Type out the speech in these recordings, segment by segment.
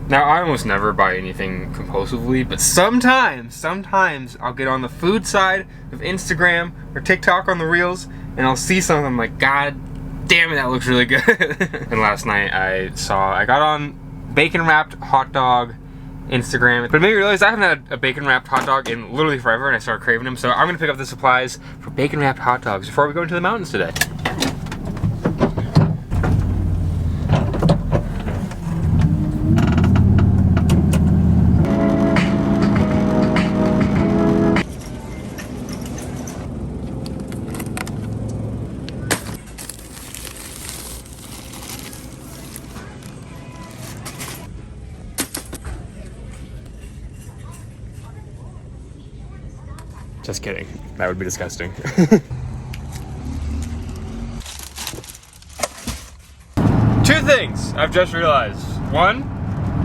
Now, I almost never buy anything compulsively, but sometimes I'll get on the food side of Instagram or TikTok on the Reels, and I'll see something, I'm like, God damn it, that looks really good. And last night I got on bacon wrapped hot dog Instagram, but it made me realize I haven't had a bacon wrapped hot dog in literally forever, and I started craving them, so I'm gonna pick up the supplies for bacon wrapped hot dogs before we go into the mountains today. Just kidding. That would be disgusting. Two things I've just realized. One,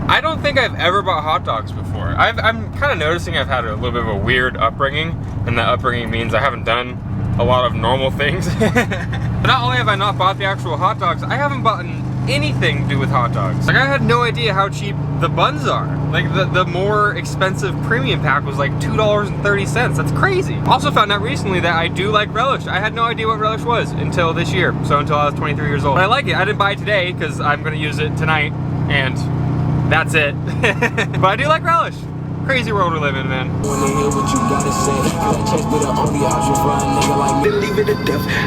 I don't think I've ever bought hot dogs before. I'm kind of noticing I've had a little bit of a weird upbringing, and that upbringing means I haven't done a lot of normal things. But not only have I not bought the actual hot dogs, I haven't bought anything to do with hot dogs. Like, I had no idea how cheap the buns are. Like, the more expensive premium pack was like $2.30. That's crazy. Also found out recently that I do like relish. I had no idea what relish was until this year, so until I was 23 years old. But I like it. I didn't buy it today because I'm gonna use it tonight, and that's it. But I do like relish. Crazy world we live in, man.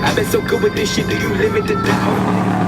I've been so good with this shit, do you live it to death?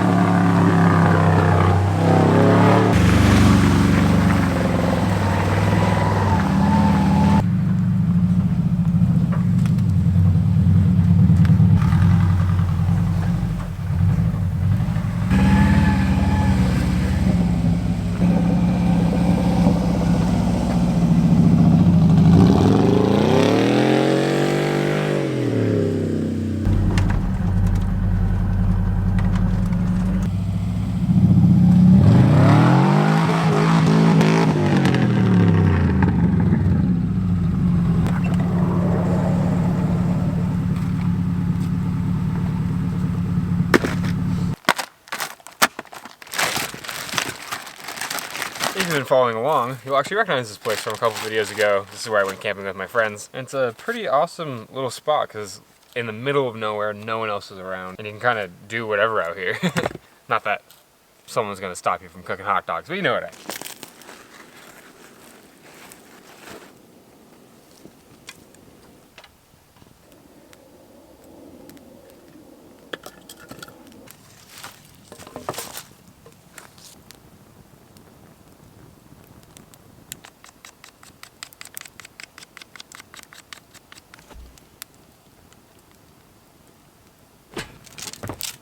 If you've been following along, you'll actually recognize this place from a couple videos ago. This is where I went camping with my friends. And it's a pretty awesome little spot because in the middle of nowhere, no one else is around. And you can kind of do whatever out here. Not that someone's gonna stop you from cooking hot dogs, but you know what I mean.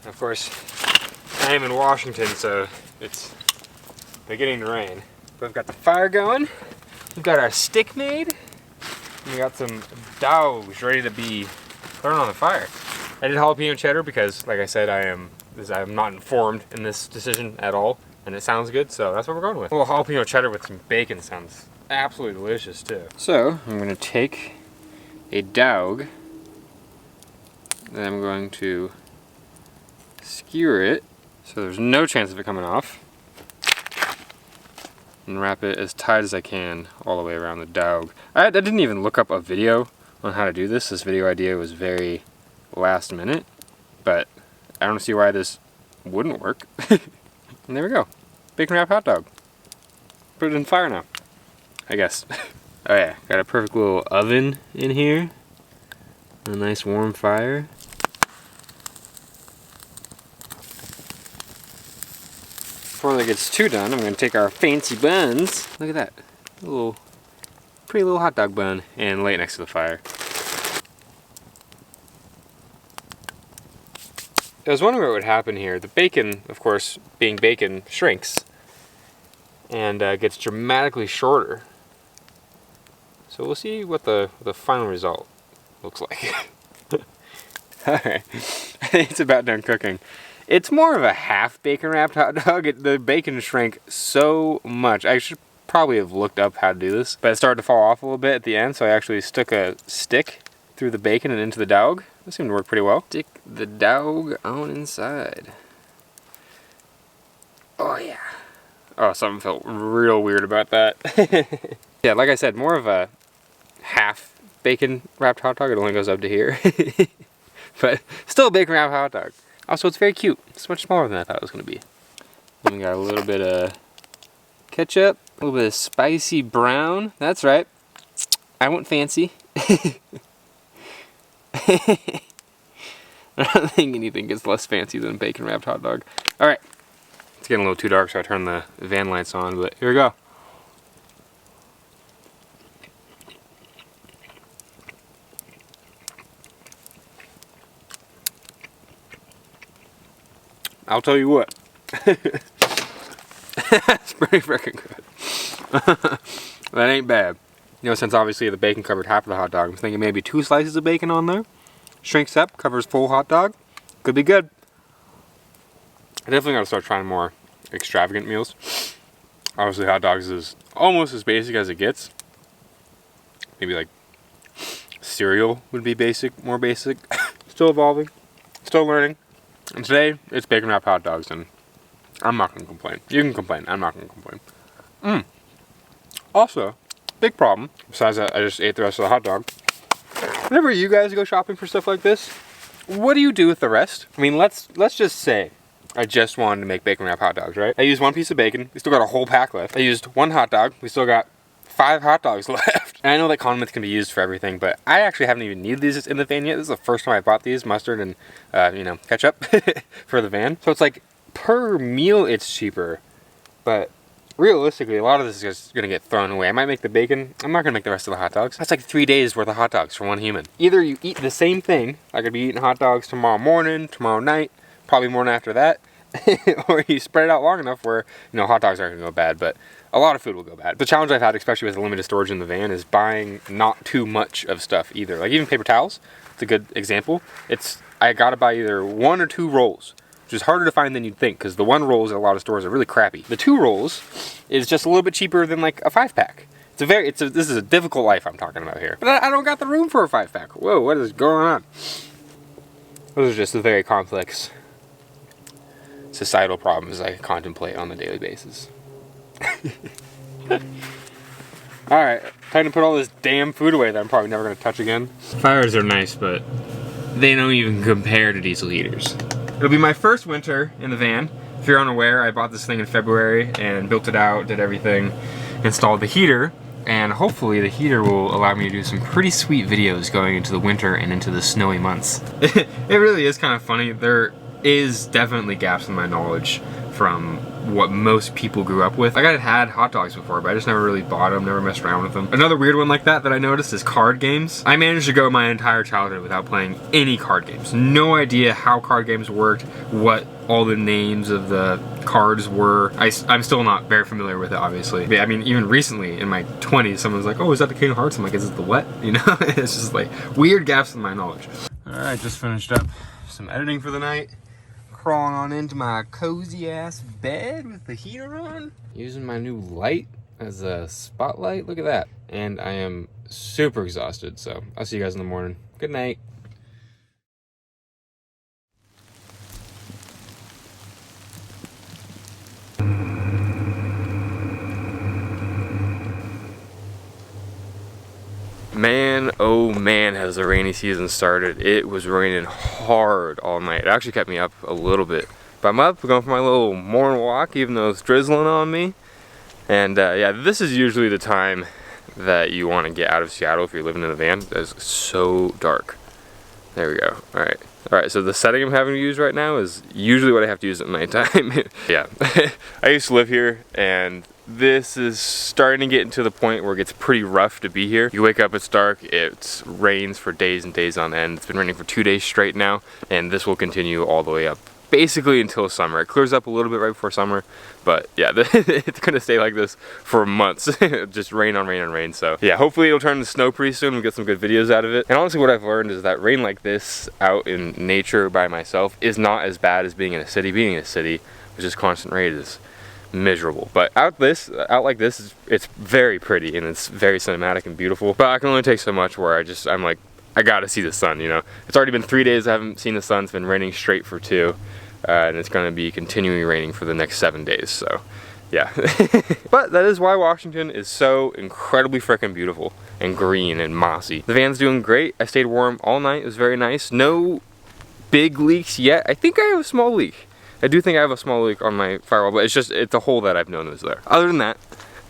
Of course, I am in Washington, so it's beginning to rain. But we've got the fire going, we've got our stick made, and we got some dogs ready to be thrown on the fire. I did jalapeno cheddar because, like I said, I'm not informed in this decision at all, and it sounds good, so that's what we're going with. A little jalapeno cheddar with some bacon sounds absolutely delicious too. So I'm going to take a dog, and I'm going to skewer it so there's no chance of it coming off, and wrap it as tight as I can all the way around the dog. I didn't even look up a video on how to do this. This video idea was very last minute, but I don't see why this wouldn't work. And there we go. Bacon wrapped hot dog. Put it in fire now, I guess. Oh yeah, got a perfect little oven in here. A nice warm fire. Before that gets too done, I'm going to take our fancy buns. Look at that. Pretty little hot dog bun, and lay it next to the fire. I was wondering what would happen here. The bacon, of course, being bacon, shrinks and gets dramatically shorter. So we'll see what the final result looks like. Alright, I think it's about done cooking. It's more of a half bacon wrapped hot dog. The bacon shrank so much. I should probably have looked up how to do this, but it started to fall off a little bit at the end, so I actually stuck a stick through the bacon and into the dog. That seemed to work pretty well. Stick the dog on inside. Oh yeah. Oh, something felt real weird about that. Yeah, like I said, more of a half bacon wrapped hot dog. It only goes up to here. But still a bacon wrapped hot dog. Also, it's very cute. It's much smaller than I thought it was going to be. Then we got a little bit of ketchup, a little bit of spicy brown. That's right. I went fancy. I don't think anything gets less fancy than a bacon wrapped hot dog. Alright. It's getting a little too dark, so I turned the van lights on, but here we go. I'll tell you what. That's pretty freaking good. That ain't bad. You know, since obviously the bacon covered half of the hot dog, I'm thinking maybe 2 slices of bacon on there. Shrinks up, covers full hot dog. Could be good. I definitely gotta start trying more extravagant meals. Obviously hot dogs is almost as basic as it gets. Maybe like cereal would be basic, more basic. Still evolving, still learning. And today, it's bacon wrapped hot dogs, and I'm not gonna complain. You can complain, I'm not gonna complain. Also, big problem, besides that I just ate the rest of the hot dog. Whenever you guys go shopping for stuff like this, what do you do with the rest? I mean, let's just say I just wanted to make bacon wrapped hot dogs, right? I used 1 piece of bacon, we still got a whole pack left. I used 1 hot dog, we still got 5 hot dogs left. And I know that condiments can be used for everything, but I actually haven't even needed these in the van yet. This is the first time I bought these, mustard and, you know, ketchup for the van. So it's like, per meal it's cheaper, but realistically, a lot of this is just gonna get thrown away. I might make the bacon, I'm not gonna make the rest of the hot dogs. That's like 3 days worth of hot dogs for 1 human. Either you eat the same thing, I could be eating hot dogs tomorrow morning, tomorrow night, probably morning after that, or you spread it out long enough where, you know, hot dogs aren't gonna go bad, but a lot of food will go bad. The challenge I've had, especially with the limited storage in the van, is buying not too much of stuff either. Like even paper towels, it's a good example. I gotta buy either 1 or 2 rolls, which is harder to find than you'd think, because the 1 rolls at a lot of stores are really crappy. The 2 rolls is just a little bit cheaper than like a 5-pack. This is a difficult life I'm talking about here. But I don't got the room for a 5-pack. Whoa, what is going on? Those are just the very complex societal problems I contemplate on a daily basis. Alright, time to put all this damn food away that I'm probably never going to touch again. Fires are nice, but they don't even compare to diesel heaters. It'll be my first winter in the van. If you're unaware, I bought this thing in February and built it out, did everything, installed the heater, and hopefully the heater will allow me to do some pretty sweet videos going into the winter and into the snowy months. It really is kind of funny. There is definitely gaps in my knowledge from what most people grew up with. Like I had hot dogs before, but I just never really bought them, never messed around with them. Another weird one like that I noticed is card games. I managed to go my entire childhood without playing any card games. No idea how card games worked, what all the names of the cards were. I'm still not very familiar with it, obviously. But, I mean, even recently in my 20s, someone's like, oh, is that the King of Hearts? I'm like, is it the what? You know, it's just like weird gaps in my knowledge. All right, just finished up some editing for the night. Crawling on into my cozy ass bed with the heater on. Using my new light as a spotlight, look at that. And I am super exhausted, so I'll see you guys in the morning. Good night. Man, oh man, has the rainy season started. It was raining hard all night. It actually kept me up a little bit. But I'm up, going for my little morning walk, even though it's drizzling on me. And yeah, this is usually the time that you want to get out of Seattle if you're living in a van. It's so dark. There we go. Alright. Alright, so the setting I'm having to use right now is usually what I have to use at nighttime. Yeah. I used to live here, and this is starting to get into the point where it gets pretty rough to be here. You wake up, it's dark, it rains for days and days on end. It's been raining for 2 days straight now, and this will continue all the way up basically until summer. It clears up a little bit right before summer, but yeah, it's gonna stay like this for months. Just rain on rain on rain. So yeah, hopefully it'll turn to snow pretty soon. We'll get some good videos out of it. And honestly, what I've learned is that rain like this out in nature by myself is not as bad as being in a city. Being in a city with just constant rain is miserable, but out like this, it's very pretty and it's very cinematic and beautiful. But I can only take so much where I'm like, I gotta see the sun, you know. It's already been 3 days I haven't seen the sun. It's been raining straight for 2, and it's gonna be continuing raining for the next 7 days. So Yeah. But that is why Washington is so incredibly freaking beautiful and green and mossy. The van's doing great. I stayed warm all night. It was very nice. No big leaks yet. I think I have a small leak. I do think I have a small leak on my firewall, but it's a hole that I've known is there. Other than that,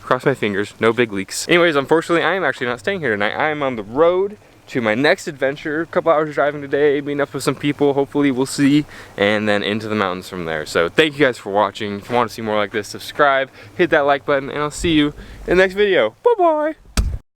cross my fingers, no big leaks. Anyways, unfortunately, I am actually not staying here tonight. I am on the road to my next adventure. A couple hours driving today, meeting up with some people, hopefully we'll see, and then into the mountains from there. So thank you guys for watching. If you want to see more like this, subscribe, hit that like button, and I'll see you in the next video. Bye-bye!